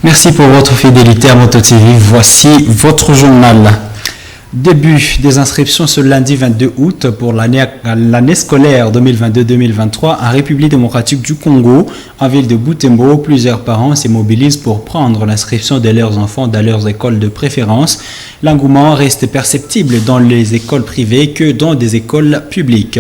Merci pour votre fidélité à Moto TV. Voici votre journal. Début des inscriptions ce lundi 22 août pour l'année scolaire 2022-2023 en République démocratique du Congo, en ville de Butembo. Plusieurs parents se mobilisent pour prendre l'inscription de leurs enfants dans leurs écoles de préférence. L'engouement reste perceptible dans les écoles privées que dans des écoles publiques.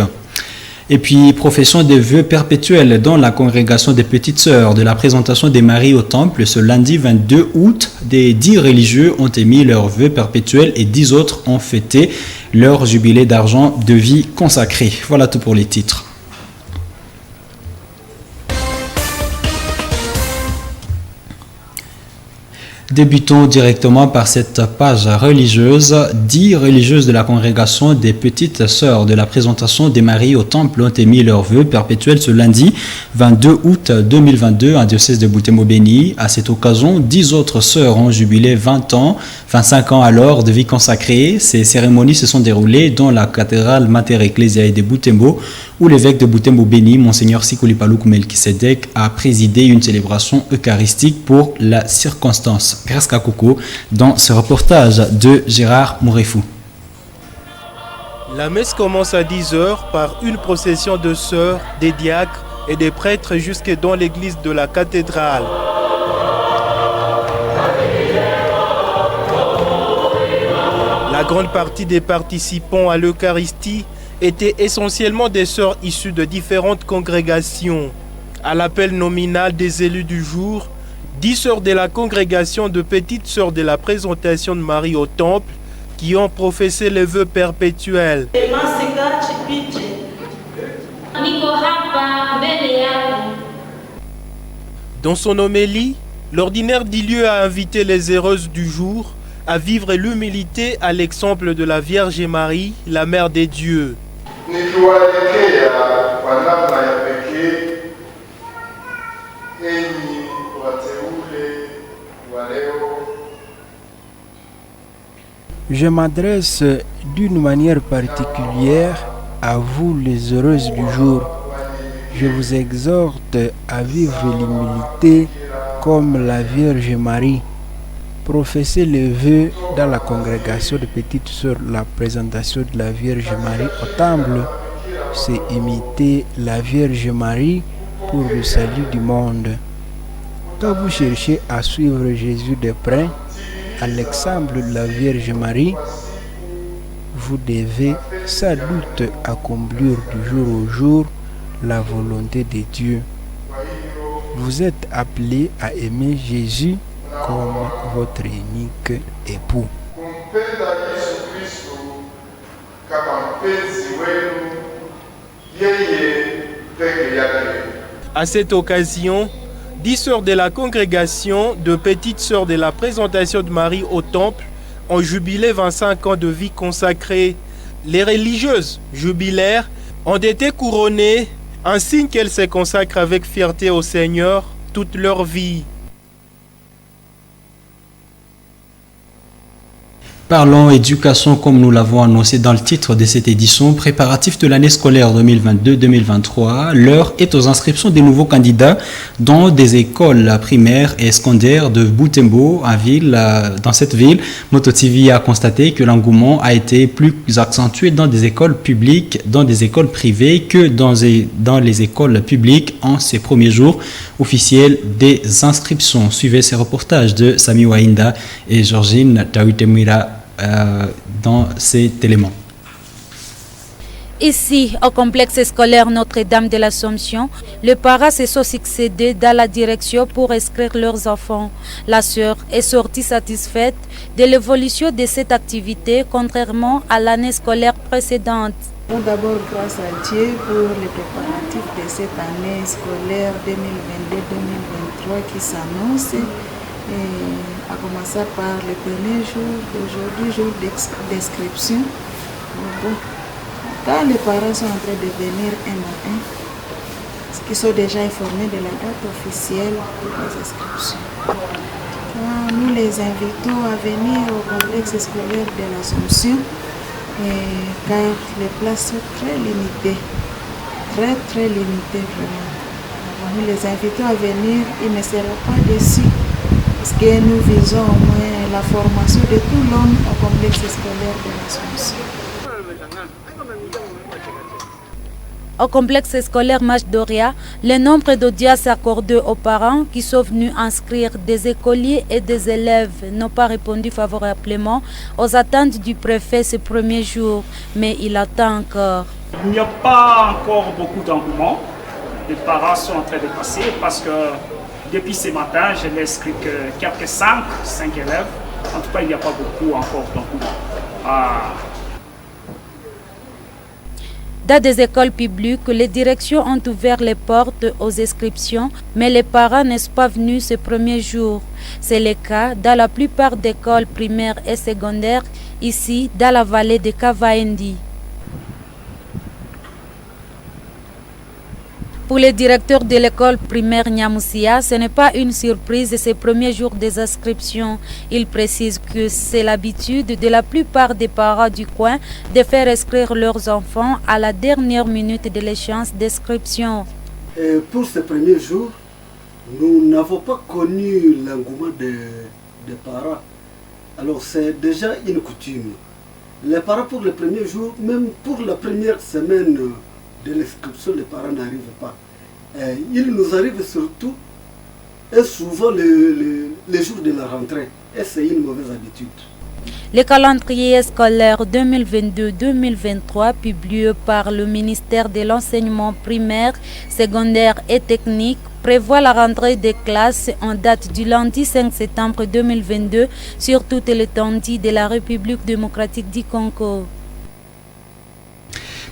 Et puis, profession de vœux perpétuels dans la congrégation des Petites Sœurs de la présentation des Maries au Temple ce lundi 22 août. Des 10 religieux ont émis leurs vœux perpétuels et 10 autres ont fêté leur jubilé d'argent de vie consacré. Voilà tout pour les titres. Débutons directement par cette page religieuse. 10 religieuses de la congrégation des Petites Sœurs de la présentation des Maries au Temple ont émis leurs vœux perpétuels ce lundi 22 août 2022 en diocèse de Butembo-Béni. À cette occasion, 10 autres sœurs ont jubilé 25 ans alors de vie consacrée. Ces cérémonies se sont déroulées dans la cathédrale Mater Ecclesiae de Butembo, où l'évêque de Butembo-Béni, Monseigneur Sikuli Palouk Melkisedek, a présidé une célébration eucharistique pour la circonstance. Grâce à Coco, dans ce reportage de Gérard Mourefou. La messe commence à 10h par une procession de sœurs, des diacres et des prêtres jusque dans l'église de la cathédrale. La grande partie des participants à l'Eucharistie étaient essentiellement des sœurs issues de différentes congrégations. À l'appel nominal des élus du jour, 10 sœurs de la congrégation de Petites Sœurs de la présentation de Marie au Temple qui ont professé les vœux perpétuels. Dans son homélie, l'ordinaire dit lieu à inviter les heureuses du jour à vivre l'humilité à l'exemple de la Vierge Marie, la Mère des Dieux. Je m'adresse d'une manière particulière à vous les heureuses du jour. Je vous exhorte à vivre l'humilité comme la Vierge Marie. Professez les vœux dans la congrégation de Petites Sœurs, la présentation de la Vierge Marie au Temple. C'est imiter la Vierge Marie pour le salut du monde. Quand vous cherchez à suivre Jésus de près, à l'exemple de la Vierge Marie, vous devez sans doute accomplir du jour au jour la volonté de Dieu. Vous êtes appelés à aimer Jésus comme votre unique époux. À cette occasion, 10 sœurs de la congrégation de Petites Sœurs de la présentation de Marie au Temple ont jubilé 25 ans de vie consacrée. Les religieuses jubilaires ont été couronnées, un signe qu'elles se consacrent avec fierté au Seigneur toute leur vie. Parlons éducation comme nous l'avons annoncé dans le titre de cette édition, préparatif de l'année scolaire 2022-2023. L'heure est aux inscriptions des nouveaux candidats dans des écoles primaires et secondaires de Butembo, dans cette ville. Moto TV a constaté que l'engouement a été plus accentué dans des écoles publiques, dans des écoles privées que dans les écoles publiques en ces premiers jours officiels des inscriptions. Suivez ces reportages de Sami Wainda et Georgine Tawitemira dans cet élément. Ici, au complexe scolaire Notre-Dame de l'Assomption, les parents se sont succédés dans la direction pour inscrire leurs enfants. La sœur est sortie satisfaite de l'évolution de cette activité, contrairement à l'année scolaire précédente. D'abord, grâce à Dieu pour les préparatifs de cette année scolaire 2022-2023 qui s'annonce. À commencer par le premier jour d'aujourd'hui, jour d'inscription. Bon, quand les parents sont en train de venir un à un, qui sont déjà informés de la date officielle pour les inscriptions. Nous les invitons à venir au complexe scolaire de l'Assomption, car les places sont très limitées, très limitées vraiment. Nous les invitons à venir, ils ne seront pas déçus. parce que nous visons au moins la formation de tout l'homme au complexe scolaire de l'Assomption. Au complexe scolaire Mach Doria, le nombre d'audiences accordées aux parents qui sont venus inscrire des écoliers et des élèves n'ont pas répondu favorablement aux attentes du préfet ce premier jour, mais il attend encore. Il n'y a pas encore beaucoup d'engouement. Les parents sont en train de passer parce que depuis ce matin, je n'ai inscrit que quelques 5 élèves. En tout cas, il n'y a pas beaucoup encore d'engouement. Dans des écoles publiques, les directions ont ouvert les portes aux inscriptions, mais les parents ne sont pas venus ce premier jour. C'est le cas dans la plupart des écoles primaires et secondaires, ici dans la vallée de Kavaendi. Pour le directeur de l'école primaire Nyamusia, ce n'est pas une surprise ces premiers jours des inscriptions. Il précise que c'est l'habitude de la plupart des parents du coin de faire inscrire leurs enfants à la dernière minute de l'échéance d'inscription. Pour ces premiers jours, nous n'avons pas connu l'engouement des parents. Alors c'est déjà une coutume. Les parents pour les premiers jours, même pour la première semaine de l'inscription, les parents n'arrivent pas. Il nous arrive surtout et souvent les jours de la rentrée. Et c'est une mauvaise habitude. Le calendrier scolaire 2022-2023 publié par le ministère de l'enseignement primaire, secondaire et technique prévoit la rentrée des classes en date du lundi 5 septembre 2022 sur toute l'étendue de la République démocratique du Congo.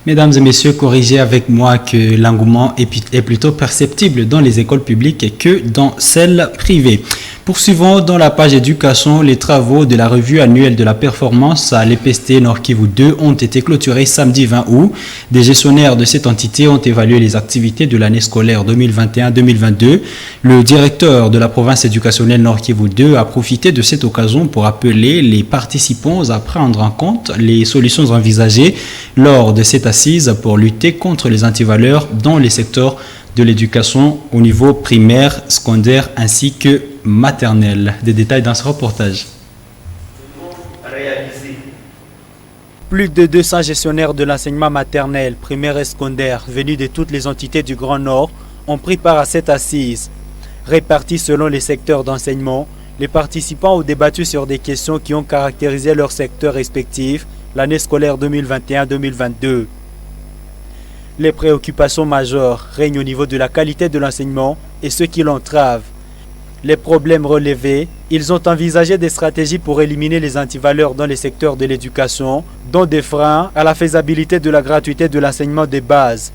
Mesdames et messieurs, corrigez avec moi que l'engouement est plutôt perceptible dans les écoles publiques que dans celles privées. Poursuivons dans la page éducation, les travaux de la revue annuelle de la performance à l'EPST Nord Kivu 2 ont été clôturés samedi 20 août. Des gestionnaires de cette entité ont évalué les activités de l'année scolaire 2021-2022. Le directeur de la province éducationnelle Nord Kivu 2 a profité de cette occasion pour appeler les participants à prendre en compte les solutions envisagées lors de cette assise pour lutter contre les antivaleurs dans les secteurs de l'éducation au niveau primaire, secondaire ainsi que maternelle. Des détails dans ce reportage. Plus de 200 gestionnaires de l'enseignement maternel, primaire et secondaire venus de toutes les entités du Grand Nord ont pris part à cette assise. Répartis selon les secteurs d'enseignement, les participants ont débattu sur des questions qui ont caractérisé leur secteur respectif l'année scolaire 2021-2022. Les préoccupations majeures règnent au niveau de la qualité de l'enseignement et ceux qui l'entravent. Les problèmes relevés, ils ont envisagé des stratégies pour éliminer les antivaleurs dans les secteurs de l'éducation, dont des freins à la faisabilité de la gratuité de l'enseignement des bases.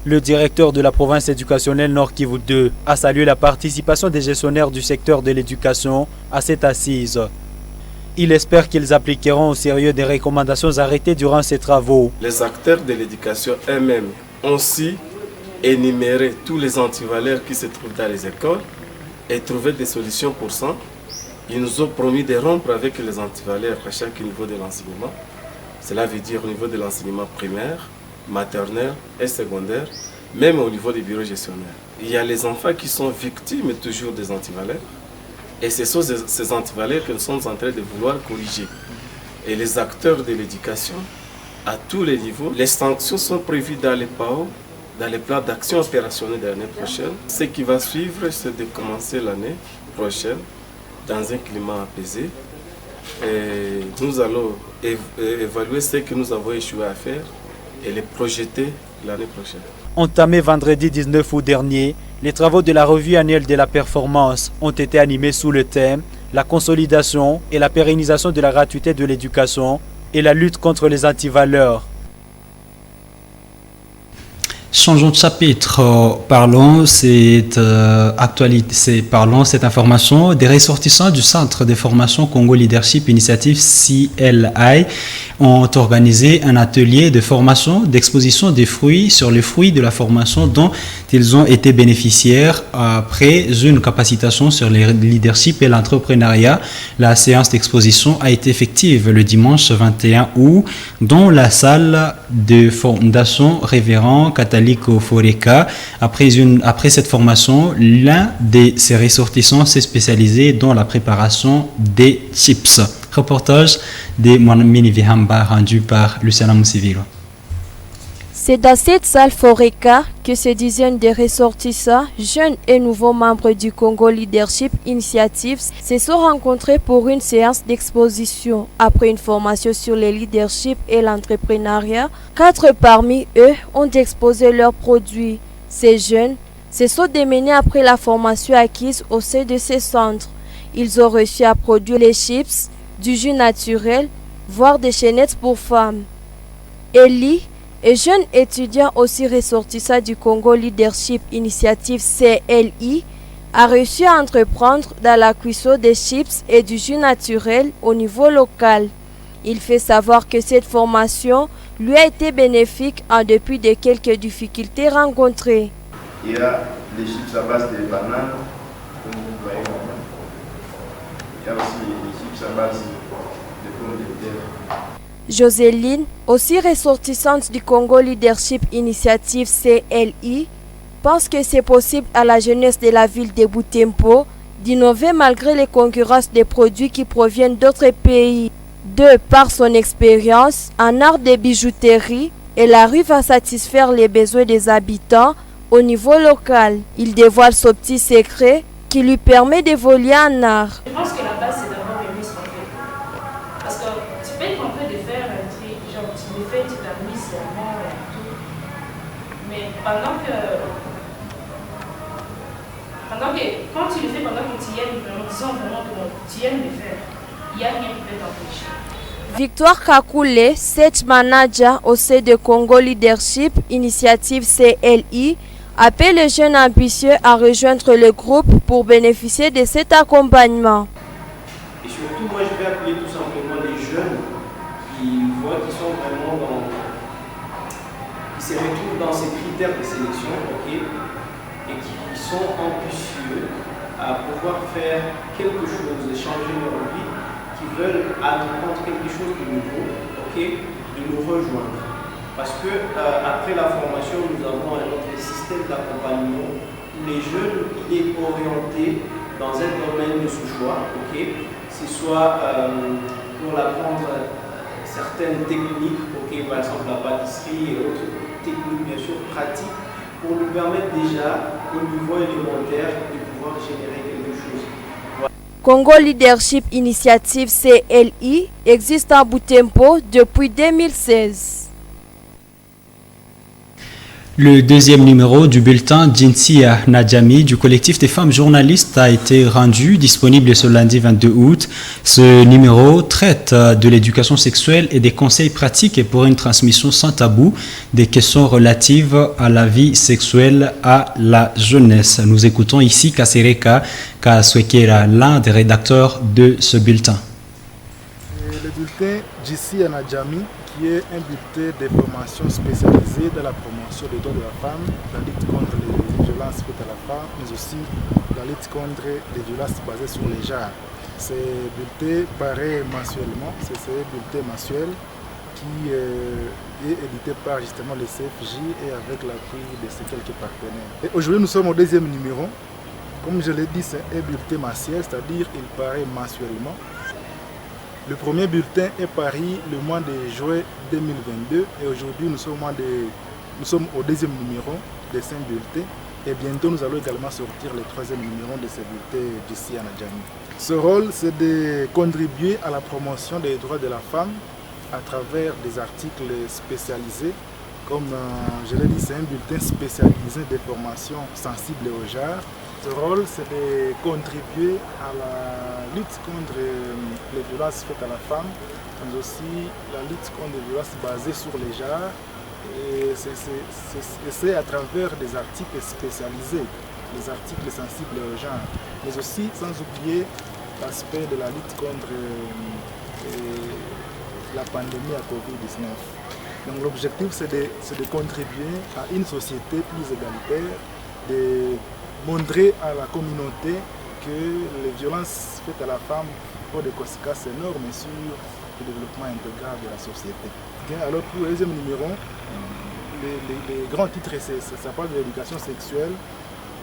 Le directeur de la province éducationnelle Nord Kivu 2 a salué la participation des gestionnaires du secteur de l'éducation à cette assise. Il espère qu'ils appliqueront au sérieux des recommandations arrêtées durant ces travaux. Les acteurs de l'éducation eux-mêmes ont aussi énuméré tous les antivaleurs qui se trouvent dans les écoles et trouvé des solutions pour ça. Ils nous ont promis de rompre avec les antivaleurs à chaque niveau de l'enseignement. Cela veut dire au niveau de l'enseignement primaire, maternel et secondaire, même au niveau des bureaux gestionnaires. Il y a les enfants qui sont victimes toujours des antivaleurs. Et ce sont ces antivaleurs que nous sommes en train de vouloir corriger. Et les acteurs de l'éducation, à tous les niveaux, les sanctions sont prévues dans les PAO, dans les plans d'action opérationnelle de l'année prochaine. Ce qui va suivre, c'est de commencer l'année prochaine dans un climat apaisé. Et nous allons évaluer ce que nous avons échoué à faire et les projeter l'année prochaine. Entamé vendredi 19 août dernier, les travaux de la revue annuelle de la performance ont été animés sous le thème « La consolidation et la pérennisation de la gratuité de l'éducation et la lutte contre les antivaleurs ». Changeons de chapitre, parlons cette information des ressortissants du Centre de formation Congo Leadership Initiative CLI ont organisé un atelier de formation d'exposition des fruits sur les fruits de la formation dont ils ont été bénéficiaires après une capacitation sur le leadership et l'entrepreneuriat. La séance d'exposition a été effective le dimanche 21 août dans la salle de fondation Révérend Catalogue Taliko Foreka. Après cette formation, l'un de ses ressortissants s'est spécialisé dans la préparation des chips. Reportage de Mouamini Vihamba rendu par Luciana Moussivilo. C'est dans cette salle Foreca que ces dizaines de ressortissants, jeunes et nouveaux membres du Congo Leadership Initiative se sont rencontrés pour une séance d'exposition. Après une formation sur le leadership et l'entrepreneuriat, 4 parmi eux ont exposé leurs produits. Ces jeunes se sont démenés après la formation acquise au sein de ces centres. Ils ont réussi à produire les chips, du jus naturel, voire des chaînettes pour femmes. Ellie, et jeune étudiant aussi ressortissant du Congo Leadership Initiative CLI, a réussi à entreprendre dans la cuisson des chips et du jus naturel au niveau local. Il fait savoir que cette formation lui a été bénéfique en dépit de quelques difficultés rencontrées. Il y a les chips à base de bananes, comme vous voyez. Il y a aussi les chips à base de pommes de terre. Joséline, aussi ressortissante du Congo Leadership Initiative CLI, pense que c'est possible à la jeunesse de la ville de Butembo d'innover malgré les concurrences des produits qui proviennent d'autres pays. De par son expérience en art de bijouterie, elle arrive à satisfaire les besoins des habitants au niveau local. Il dévoile son petit secret qui lui permet d'évoluer en art. Je pense que la base c'est d'avoir aimé ce qu'on fait. Parce que tu peux être en train de faire un truc, genre tu le fais, tu t'amuses seulement et tout. Mais pendant que quand tu le fais, pendant que tu aimes vraiment, disons vraiment que tu aimes le faire, il n'y a rien qui peut t'empêcher. Victoire Kakule, set manager au sein de Congo Leadership Initiative CLI, appelle les jeunes ambitieux à rejoindre le groupe pour bénéficier de cet accompagnement. Et surtout, moi, je vais appeler tout simplement les jeunes qui voient qu'ils sont vraiment qui se retrouvent dans ces critères de sélection, et qui sont ambitieux à pouvoir faire quelque chose, changer leur vie, qui veulent apprendre quelque chose de nouveau, de nous rejoindre. Parce que après la formation, nous avons un autre système d'accompagnement où les jeunes, il est orienté dans un domaine de ce choix, c'est soit pour apprendre certaines techniques, par exemple la pâtisserie et autres techniques bien sûr pratiques, pour nous permettre déjà au niveau élémentaire de pouvoir générer quelque chose. Congo Leadership Initiative CLI existe à Butembo depuis 2016. Le deuxième numéro du bulletin Jinsia Nadjami du collectif des femmes journalistes a été rendu disponible ce lundi 22 août. Ce numéro traite de l'éducation sexuelle et des conseils pratiques pour une transmission sans tabou des questions relatives à la vie sexuelle à la jeunesse. Nous écoutons ici Kasereka Kaswekera, l'un des rédacteurs de ce bulletin. Le bulletin Jinsia Nadjami, qui est un bulletin d'information spécialisé dans la promotion des droits de la femme, la lutte contre les violences faites à la femme, mais aussi la lutte contre les violences basées sur les genres. Ce bulletin paraît mensuellement, c'est un bulletin mensuel qui est édité par justement le CFJ et avec l'appui de ses quelques partenaires. Et aujourd'hui nous sommes au deuxième numéro. Comme je l'ai dit, c'est un bulletin mensuel, c'est-à-dire il paraît mensuellement. Le premier bulletin est paru le mois de juin 2022 et aujourd'hui nous sommes au deuxième numéro de ce bulletin et bientôt nous allons également sortir le troisième numéro de ce bulletin d'ici à Nadjami. Ce rôle, c'est de contribuer à la promotion des droits de la femme à travers des articles spécialisés. Comme je l'ai dit, c'est un bulletin spécialisé des formations sensibles au genre. Ce rôle, c'est de contribuer à la lutte contre les violences faites à la femme, mais aussi la lutte contre les violences basées sur les genres. Et c'est à travers des articles spécialisés, des articles sensibles au genre, mais aussi sans oublier l'aspect de la lutte contre la pandémie à Covid-19. Donc l'objectif, c'est de contribuer à une société plus égalitaire, de montrer à la communauté que les violences faites à la femme ont des conséquences énormes sur le développement intégral de la société. Alors pour le deuxième numéro, les grands titres, ça parle de l'éducation sexuelle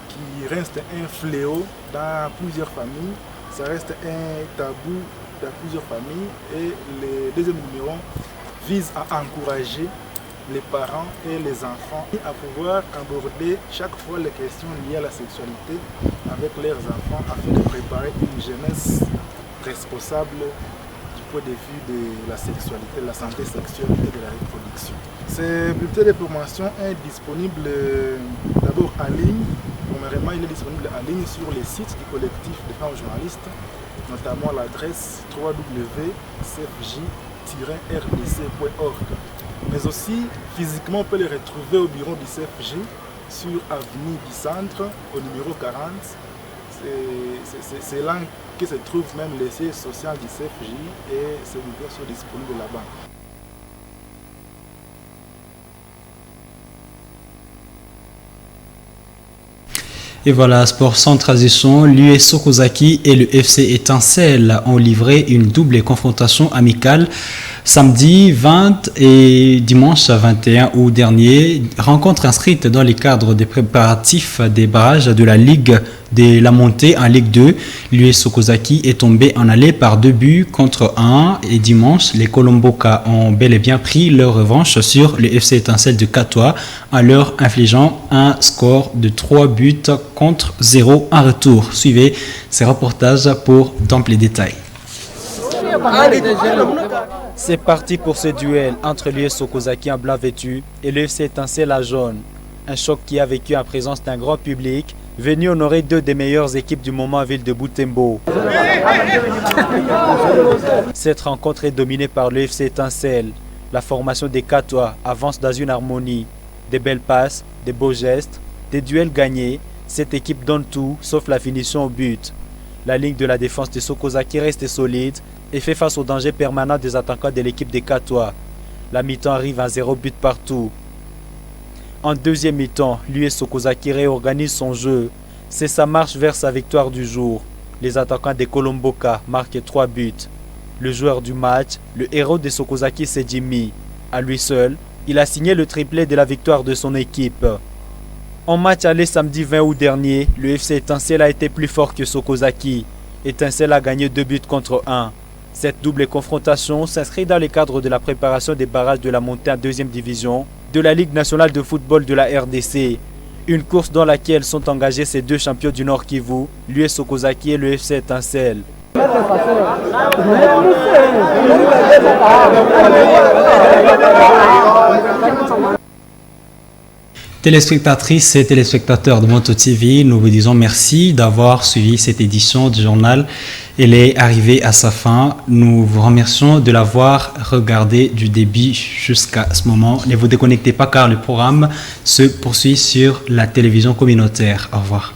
qui reste un fléau dans plusieurs familles. Ça reste un tabou dans plusieurs familles. Et le deuxième numéro vise à encourager les parents et les enfants à pouvoir aborder chaque fois les questions liées à la sexualité avec leurs enfants afin de préparer une jeunesse responsable du point de vue de la sexualité, de la santé sexuelle et de la reproduction. Ces bulletins de formation est disponible d'abord en ligne. Premièrement, il est disponible en ligne sur les sites du collectif des femmes journalistes, notamment l'adresse www.cfj-rdc.org. Mais aussi, physiquement, on peut les retrouver au bureau du CFJ sur avenue du Centre, au numéro 40. C'est là que se trouve même le siège social du CFJ et ces bureaux sont disponibles là-bas. Et voilà, sport sans transition, l'US Sokozaki et le FC Étincelle ont livré une double confrontation amicale samedi 20 et dimanche 21 août dernier. Rencontre inscrite dans les cadres des préparatifs des barrages de la Ligue de la montée en Ligue 2. L'US Sokozaki est tombé en aller par 2 buts contre 1 et dimanche, les Colomboka ont bel et bien pris leur revanche sur le FC Étincelle de Catois en leur infligeant un score de 3 buts contre 0 en retour. Suivez ces reportages pour d'amples détails. C'est parti pour ce duel entre l'US Sokozaki en blanc vêtu et le FC Étincelle à jaune. Un choc qui a vécu en présence d'un grand public venu honorer 2 des meilleures équipes du moment en ville de Butembo. Cette rencontre est dominée par le FC Étincelle. La formation des Catois avance dans une harmonie. Des belles passes, des beaux gestes, des duels gagnés. Cette équipe donne tout sauf la finition au but. La ligne de la défense de Sokozaki reste solide et fait face au danger permanent des attaquants de l'équipe des Catois. La mi-temps arrive à 0 but partout. En deuxième mi-temps, l'US Sokozaki réorganise son jeu. C'est sa marche vers sa victoire du jour. Les attaquants des Colomboka marquent 3 buts. Le joueur du match, le héros de Sokozaki, c'est Jimmy. À lui seul, il a signé le triplé de la victoire de son équipe. En match aller samedi 20 août dernier, le FC Étincelle a été plus fort que Sokozaki. Étincelle a gagné 2 buts contre 1. Cette double confrontation s'inscrit dans le cadre de la préparation des barrages de la montée en 2e division de la Ligue nationale de football de la RDC. Une course dans laquelle sont engagés ces 2 champions du Nord Kivu, l'US Sokozaki et le FC Étincelle. Téléspectatrices et téléspectateurs de Moto TV, nous vous disons merci d'avoir suivi cette édition du journal. Elle est arrivée à sa fin. Nous vous remercions de l'avoir regardé du début jusqu'à ce moment. Ne vous déconnectez pas car le programme se poursuit sur la télévision communautaire. Au revoir.